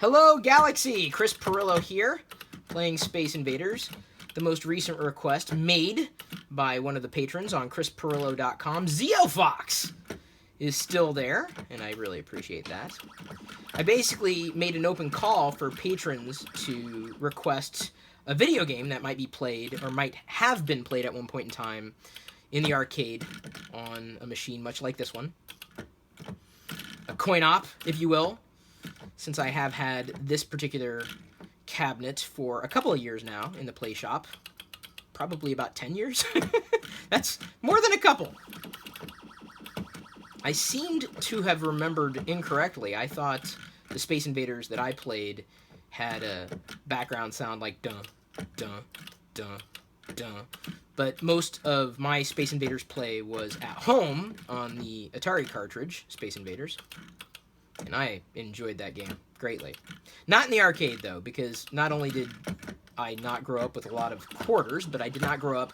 Hello, Galaxy! Chris Pirillo here, playing Space Invaders. The most recent request made by one of the patrons on chrispirillo.com. Zeofox is still there, and I really appreciate that. I basically made an open call for patrons to request a video game that might be played, or might have been played at one point in time, in the arcade on a machine much like this one. A coin-op, if you will, since I have had this particular cabinet for a couple of years now in the play shop. Probably about 10 years. That's more than a couple. I seemed to have remembered incorrectly. I thought the Space Invaders that I played had a background sound like dun, dun, dun, dun. But most of my Space Invaders play was at home on the Atari cartridge, Space Invaders. And I enjoyed that game greatly. Not in the arcade, though, because not only did I not grow up with a lot of quarters, but I did not grow up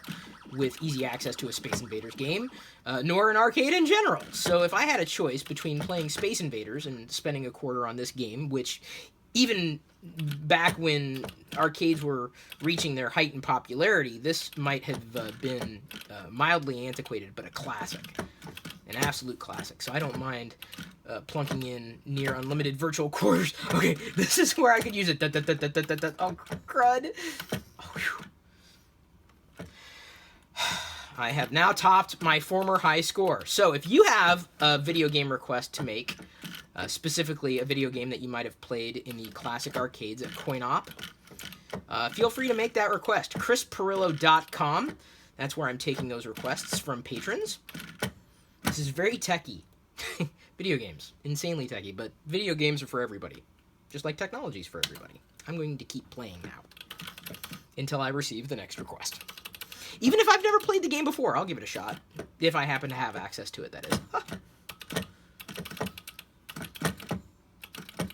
with easy access to a Space Invaders game, nor an arcade in general. So if I had a choice between playing Space Invaders and spending a quarter on this game, which even back when arcades were reaching their height in popularity, this might have been mildly antiquated, but a classic. An absolute classic. So I don't mind plunking in near unlimited virtual quarters. Okay, this is where I could use it. Oh, crud. Oh, I have now topped my former high score. So if you have a video game request to make, specifically a video game that you might have played in the classic arcades at Coin-Op, feel free to make that request. chrispirillo.com. That's where I'm taking those requests from patrons. This is very techy. Video games. Insanely techy, but video games are for everybody. Just like technology's for everybody. I'm going to keep playing now until I receive the next request. Even if I've never played the game before, I'll give it a shot. If I happen to have access to it, that is.